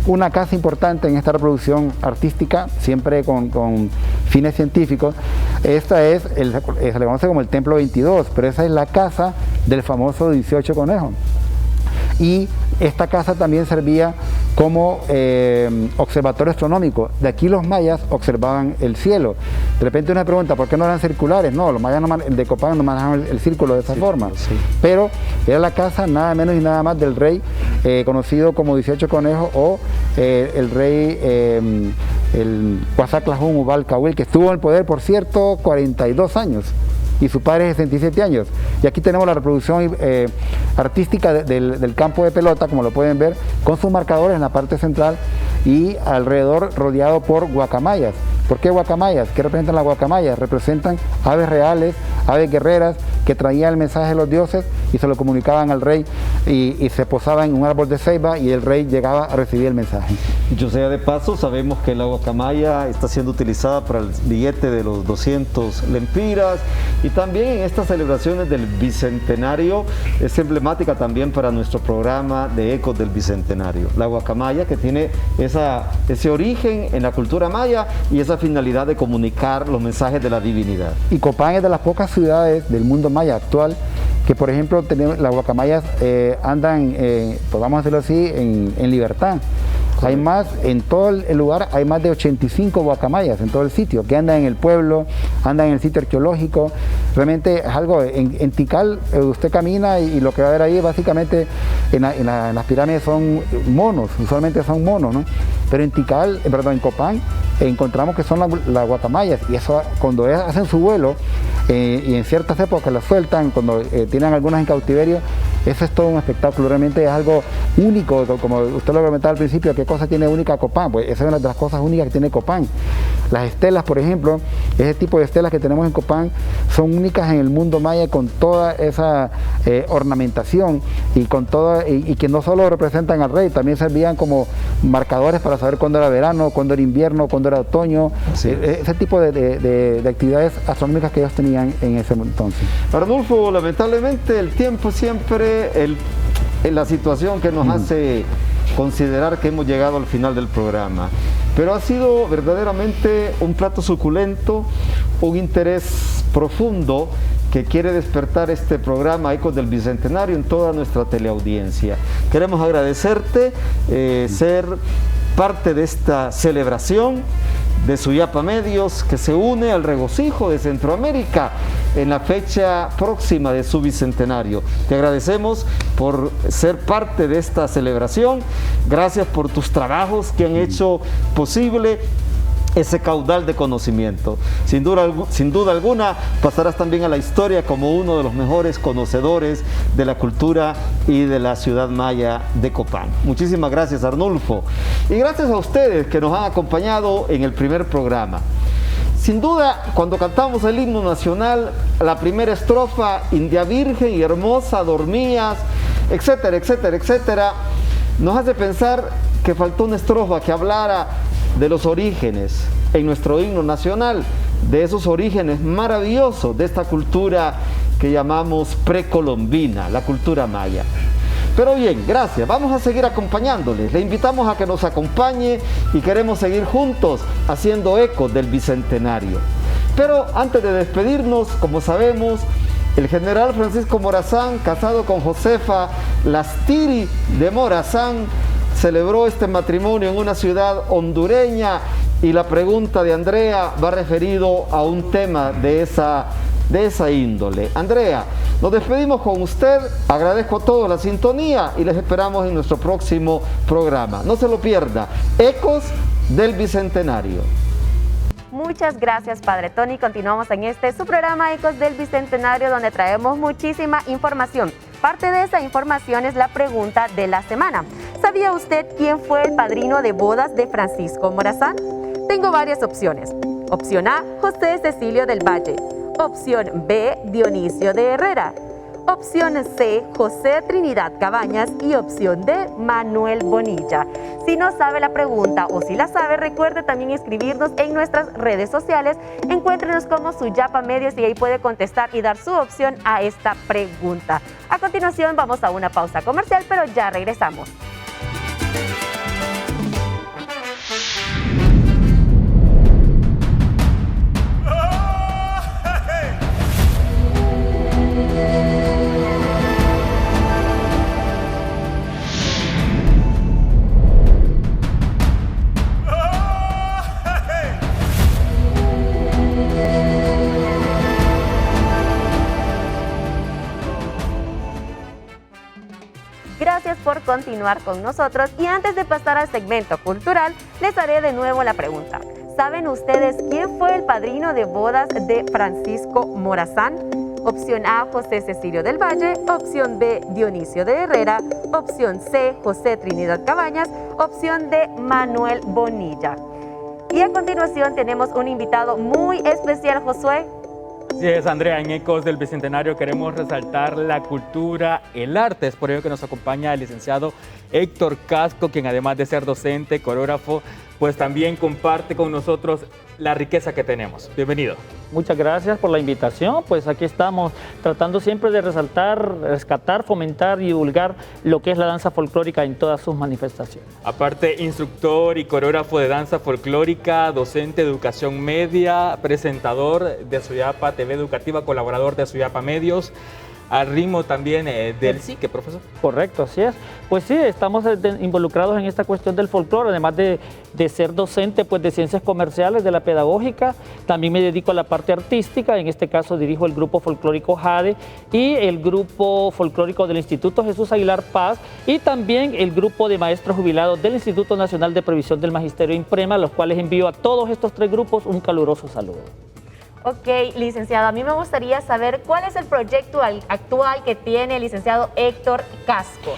una casa importante en esta reproducción artística, siempre con fines científicos. Esta se le conoce como el Templo 22, pero esa es la casa del famoso 18 conejos. Y esta casa también servía como observatorio astronómico. De aquí los mayas observaban el cielo. De repente una pregunta, ¿por qué no eran circulares? No, los mayas de Copán no manejaban el círculo de esa forma. Sí. Pero era la casa nada menos y nada más del rey conocido como 18 conejos, o el rey el Huasac Tlajún Ubal Cahuil, que estuvo en el poder, por cierto, 42 años. Y su padre 67 años. Y aquí tenemos la reproducción artística del campo de pelota, como lo pueden ver, con sus marcadores en la parte central y alrededor rodeado por guacamayas. ¿Por qué guacamayas? ¿Qué representan las guacamayas? Representan aves reales, aves guerreras que traían el mensaje de los dioses y se lo comunicaban al rey, y se posaban en un árbol de ceiba y el rey llegaba a recibir el mensaje. Dicho sea de paso, sabemos que la guacamaya está siendo utilizada para el billete de los 200 lempiras y también en estas celebraciones del Bicentenario es emblemática también para nuestro programa de Ecos del Bicentenario. La guacamaya que tiene ese origen en la cultura maya y esa finalidad de comunicar los mensajes de la divinidad. Y Copán es de las pocas ciudades del mundo maya actual que, por ejemplo, las guacamayas andan, pues vamos a decirlo así, en libertad. Hay más, en todo el lugar hay más de 85 guacamayas en todo el sitio, que andan en el pueblo, andan en el sitio arqueológico. Realmente es algo, en Tikal usted camina y lo que va a ver ahí básicamente en las pirámides son monos, usualmente son monos, ¿no? Pero en Tikal, en Copán, encontramos que son las guacamayas, y eso cuando hacen su vuelo y en ciertas épocas las sueltan, cuando tienen algunas en cautiverio, eso es todo un espectáculo, realmente es algo único, como usted lo comentaba al principio, ¿qué cosa tiene única Copán? Pues esa es una de las cosas únicas que tiene Copán. Las estelas, por ejemplo, ese tipo de estelas que tenemos en Copán son únicas en el mundo maya, con toda esa ornamentación y que no solo representan al rey, también servían como marcadores para saber cuándo era verano, cuándo era invierno, cuándo era otoño, ese tipo de actividades astronómicas que ellos tenían en ese entonces. Arnulfo, lamentablemente el tiempo siempre en la situación que nos hace considerar que hemos llegado al final del programa, pero ha sido verdaderamente un plato suculento, un interés profundo que quiere despertar este programa Ecos del Bicentenario en toda nuestra teleaudiencia. Queremos agradecerte ser parte de esta celebración de Suyapa Medios, que se une al regocijo de Centroamérica en la fecha próxima de su bicentenario. Te agradecemos por ser parte de esta celebración, gracias por tus trabajos que han hecho posible ese caudal de conocimiento. Sin duda alguna pasarás también a la historia como uno de los mejores conocedores de la cultura y de la ciudad maya de Copán. Muchísimas gracias, Arnulfo, y gracias a ustedes que nos han acompañado en el primer programa. Sin duda, cuando cantamos el himno nacional, la primera estrofa, India Virgen y hermosa dormías, etcétera, etcétera, etcétera, nos hace pensar que faltó una estrofa que hablara de los orígenes en nuestro himno nacional, de esos orígenes maravillosos de esta cultura que llamamos precolombina, la cultura maya. Pero bien, gracias, vamos a seguir acompañándoles, le invitamos a que nos acompañe y queremos seguir juntos haciendo ecos del Bicentenario. Pero antes de despedirnos, como sabemos, el general Francisco Morazán, casado con Josefa Lastiri de Morazán, celebró este matrimonio en una ciudad hondureña, y la pregunta de Andrea va referido a un tema de esa índole. Andrea, nos despedimos con usted, agradezco a todos la sintonía y les esperamos en nuestro próximo programa. No se lo pierda, Ecos del Bicentenario. Muchas gracias, Padre Tony. Continuamos en su programa Ecos del Bicentenario, donde traemos muchísima información. Parte de esa información es la pregunta de la semana. ¿Sabía usted quién fue el padrino de bodas de Francisco Morazán? Tengo varias opciones. Opción A, José Cecilio del Valle. Opción B, Dionisio de Herrera. Opción C, José Trinidad Cabañas. Y opción D, Manuel Bonilla. Si no sabe la pregunta o si la sabe, recuerde también escribirnos en nuestras redes sociales. Encuéntrenos como Suyapa Medios y ahí puede contestar y dar su opción a esta pregunta. A continuación vamos a una pausa comercial, pero ya regresamos. Gracias por continuar con nosotros, y antes de pasar al segmento cultural, les haré de nuevo la pregunta. ¿Saben ustedes quién fue el padrino de bodas de Francisco Morazán? Opción A, José Cecilio del Valle. Opción B, Dionisio de Herrera. Opción C, José Trinidad Cabañas. Opción D, Manuel Bonilla. Y a continuación tenemos un invitado muy especial, Josué. Así es, Andrea, en Ecos del Bicentenario queremos resaltar la cultura, el arte. Es por ello que nos acompaña el licenciado Héctor Casco, quien además de ser docente, coreógrafo, pues también comparte con nosotros la riqueza que tenemos. Bienvenido. Muchas gracias por la invitación. Pues aquí estamos tratando siempre de resaltar, rescatar, fomentar y divulgar lo que es la danza folclórica en todas sus manifestaciones. Aparte, instructor y coreógrafo de danza folclórica, docente de educación media, presentador de Suyapa TV Educativa, colaborador de Suyapa Medios, al ritmo también del psique, profesor. Correcto, así es. Pues sí, estamos involucrados en esta cuestión del folclore, además de ser docente pues, de ciencias comerciales, de la pedagógica, también me dedico a la parte artística, en este caso dirijo el grupo folclórico Jade y el grupo folclórico del Instituto Jesús Aguilar Paz y también el grupo de maestros jubilados del Instituto Nacional de Previsión del Magisterio Imprema, a los cuales envío a todos estos tres grupos un caluroso saludo. Ok, licenciado, a mí me gustaría saber cuál es el proyecto actual que tiene el licenciado Héctor Casco.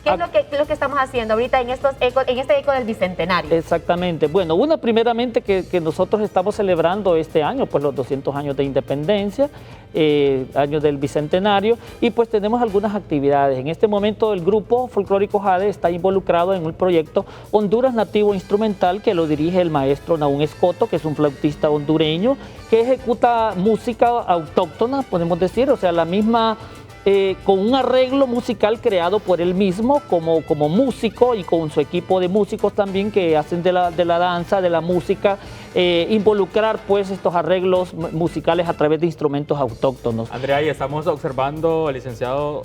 ¿Qué es lo que estamos haciendo ahorita en este eco del Bicentenario? Exactamente. Bueno, primeramente que nosotros estamos celebrando este año, pues los 200 años de independencia, año del Bicentenario, y pues tenemos algunas actividades. En este momento el grupo folclórico Jade está involucrado en un proyecto Honduras Nativo Instrumental que lo dirige el maestro Nahum Escoto, que es un flautista hondureño, que ejecuta música autóctona, podemos decir, o sea, la misma... con un arreglo musical creado por él mismo como músico y con su equipo de músicos también que hacen de la danza, de la música, involucrar pues estos arreglos musicales a través de instrumentos autóctonos. Andrea, y estamos observando, licenciado,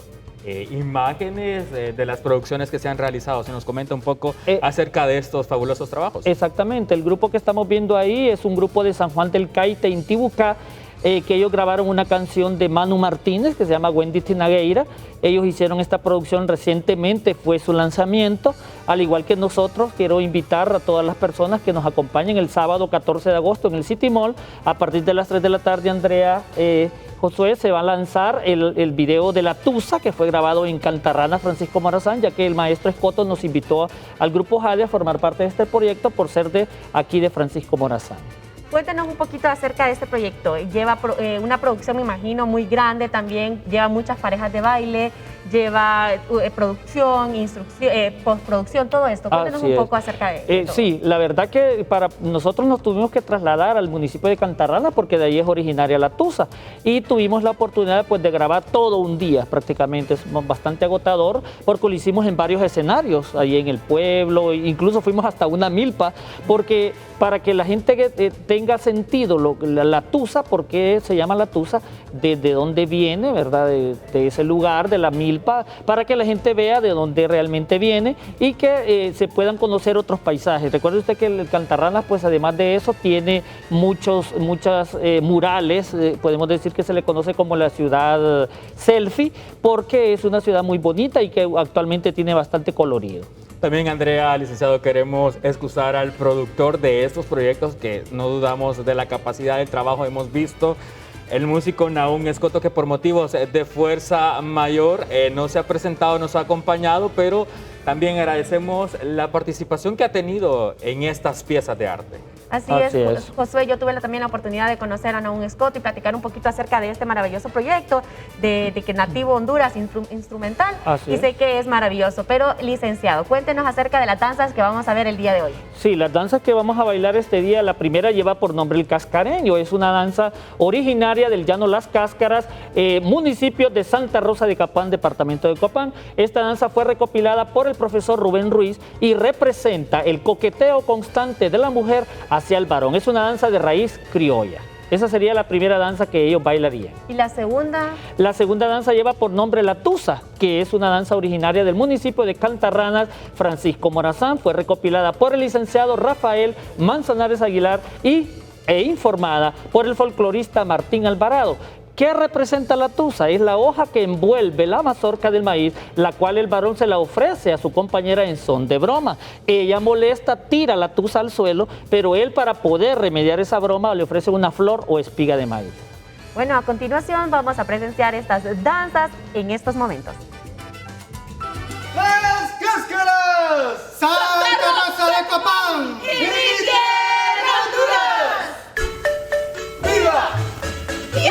imágenes de las producciones que se han realizado. Se nos comenta un poco acerca de estos fabulosos trabajos. Exactamente, el grupo que estamos viendo ahí es un grupo de San Juan del Caite, Intibucá, que ellos grabaron una canción de Manu Martínez que se llama Wendy Tinagueira. Ellos hicieron esta producción recientemente, fue su lanzamiento. Al igual que nosotros, quiero invitar a todas las personas que nos acompañen el sábado 14 de agosto en el City Mall. A partir de las 3 de la tarde, Andrea, Josué, se va a lanzar el video de La Tusa, que fue grabado en Cantarranas, Francisco Morazán, ya que el maestro Escoto nos invitó al grupo Jade a formar parte de este proyecto por ser de aquí de Francisco Morazán. Cuéntenos un poquito acerca de este proyecto. Lleva una producción, me imagino, muy grande también, lleva muchas parejas de baile, lleva producción, instrucción, postproducción, todo esto. Cuéntenos un poco acerca de todo. Sí, la verdad que para nosotros nos tuvimos que trasladar al municipio de Cantarrana porque de ahí es originaria La Tusa y tuvimos la oportunidad pues, de grabar todo un día prácticamente, es bastante agotador porque lo hicimos en varios escenarios, ahí en el pueblo, incluso fuimos hasta una milpa porque para que la gente tenga sentido la Tusa, ¿por qué se llama La Tusa? De dónde viene, ¿verdad? De ese lugar, de la milpa, para que la gente vea de dónde realmente viene y que se puedan conocer otros paisajes. Recuerde usted que el Cantarranas, pues además de eso, tiene muchas murales, podemos decir que se le conoce como la ciudad selfie, porque es una ciudad muy bonita y que actualmente tiene bastante colorido. También, Andrea, licenciado, queremos excusar al productor de estos proyectos, que no dudamos de la capacidad del trabajo. Hemos visto el músico Nahum Escoto, que por motivos de fuerza mayor no se ha presentado, nos ha acompañado, pero también agradecemos la participación que ha tenido en estas piezas de arte. Así es, Josué, yo tuve también la oportunidad de conocer a Nahum Escoto y platicar un poquito acerca de este maravilloso proyecto de que Nativo Honduras Instrumental, y sé que es maravilloso. Pero, licenciado, cuéntenos acerca de las danzas que vamos a ver el día de hoy. Sí, las danzas que vamos a bailar este día, la primera lleva por nombre el cascareño, es una danza originaria del llano Las Cáscaras, municipio de Santa Rosa de Capán, departamento de Copán. Esta danza fue recopilada por el profesor Rubén Ruiz y representa el coqueteo constante de la mujer hacia el varón. Es una danza de raíz criolla. Esa sería la primera danza que ellos bailarían. ¿Y la segunda? La segunda danza lleva por nombre La Tusa, que es una danza originaria del municipio de Cantarranas, Francisco Morazán. Fue recopilada por el licenciado Rafael Manzanares Aguilar e informada por el folclorista Martín Alvarado. ¿Qué representa la tusa? Es la hoja que envuelve la mazorca del maíz, la cual el varón se la ofrece a su compañera en son de broma. Ella molesta, tira la tusa al suelo, pero él, para poder remediar esa broma, le ofrece una flor o espiga de maíz. Bueno, a continuación vamos a presenciar estas danzas en estos momentos. ¡Las Cáscaras! ¡Santa Rosa de Copán! ¡Y mi tierra Honduras! ¡Viva! ¡Y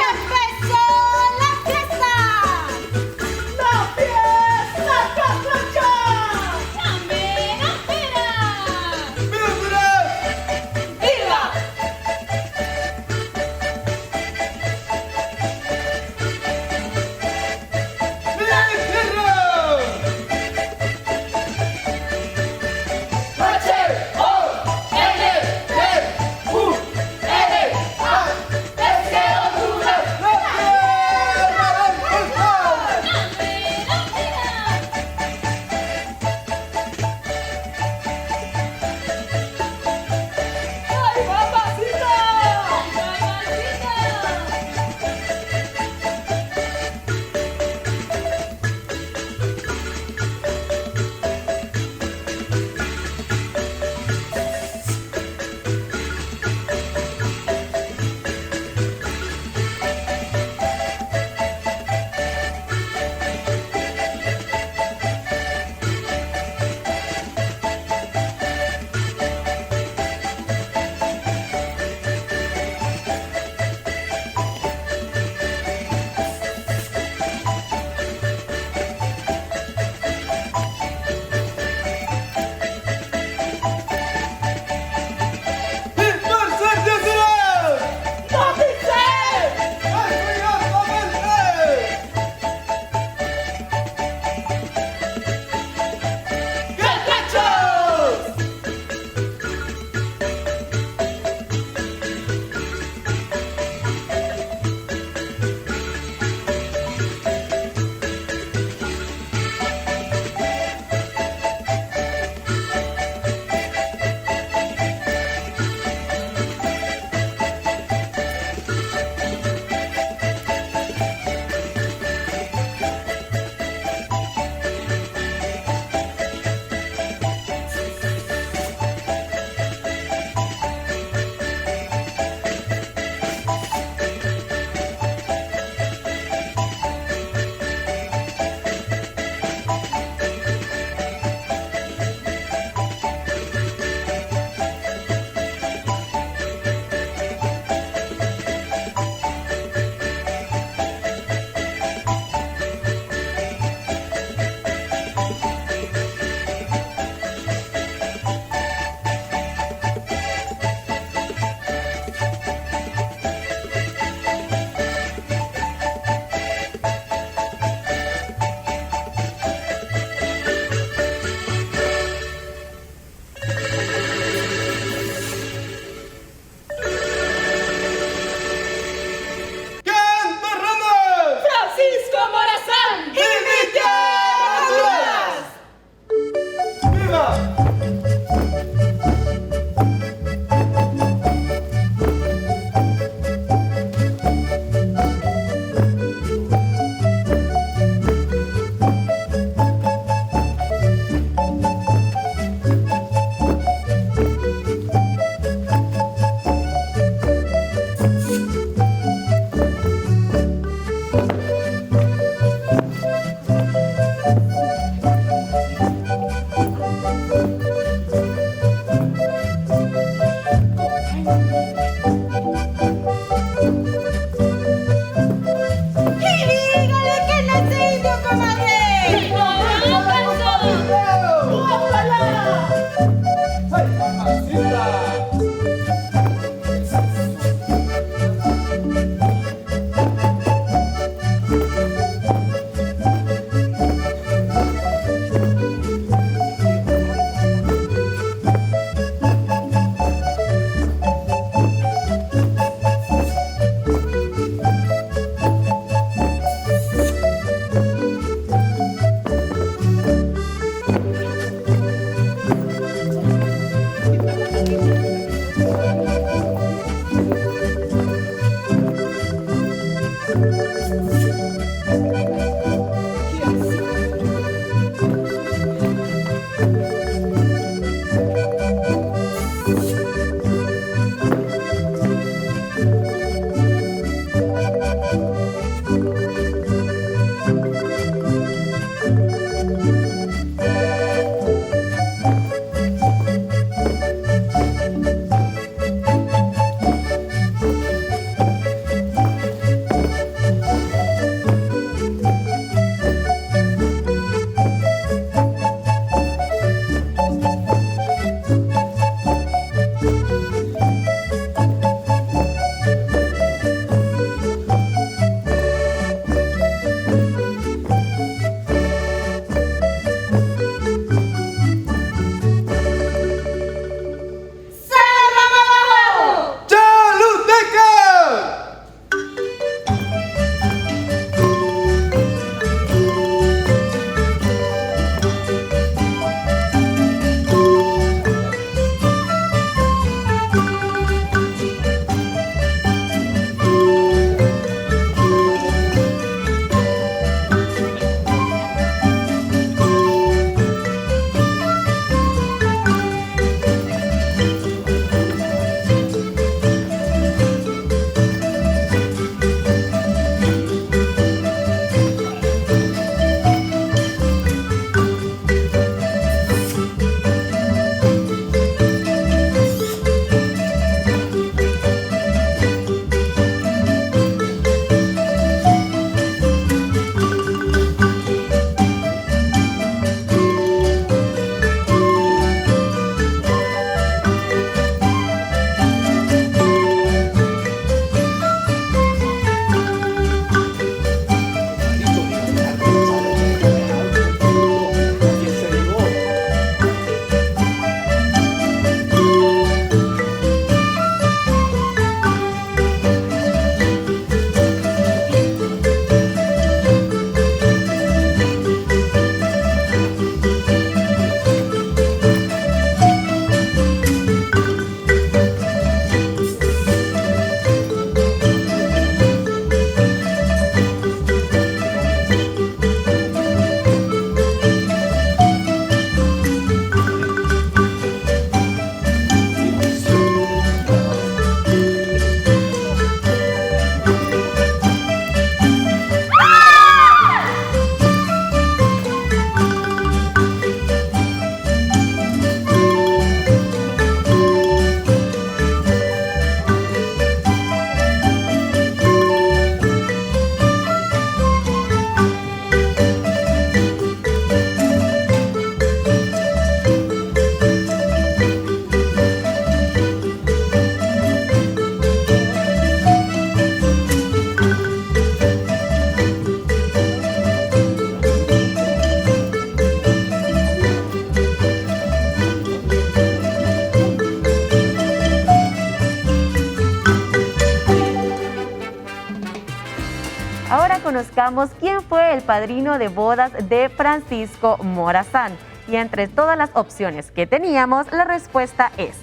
conozcamos quién fue el padrino de bodas de Francisco Morazán. Y entre todas las opciones que teníamos, la respuesta es: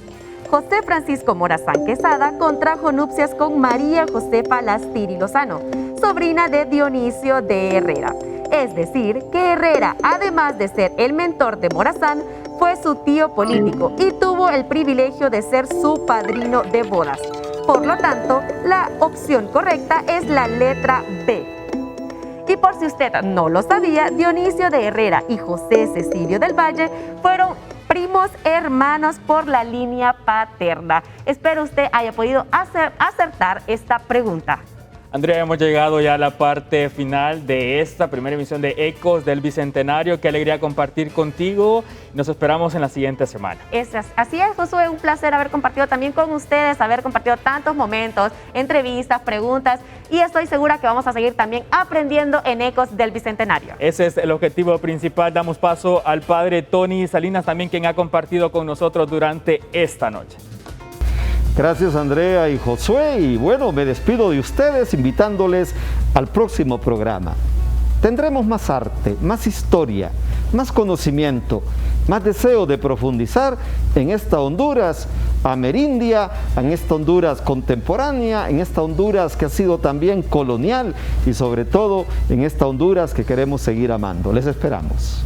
José Francisco Morazán Quesada contrajo nupcias con María Josefa Lastiri Lozano, sobrina de Dionisio de Herrera. Es decir, que Herrera, además de ser el mentor de Morazán, fue su tío político y tuvo el privilegio de ser su padrino de bodas. Por lo tanto, la opción correcta es la letra B. Y por si usted no lo sabía, Dionisio de Herrera y José Cecilio del Valle fueron primos hermanos por la línea paterna. Espero usted haya podido acertar esta pregunta. Andrea, hemos llegado ya a la parte final de esta primera emisión de Ecos del Bicentenario. Qué alegría compartir contigo. Nos esperamos en la siguiente semana. Así es, Josué, un placer haber compartido también con ustedes, haber compartido tantos momentos, entrevistas, preguntas, y estoy segura que vamos a seguir también aprendiendo en Ecos del Bicentenario. Ese es el objetivo principal. Damos paso al padre Tony Salinas, también quien ha compartido con nosotros durante esta noche. Gracias, Andrea y Josué, y bueno, me despido de ustedes invitándoles al próximo programa. Tendremos más arte, más historia, más conocimiento, más deseo de profundizar en esta Honduras amerindia, en esta Honduras contemporánea, en esta Honduras que ha sido también colonial y sobre todo en esta Honduras que queremos seguir amando. Les esperamos.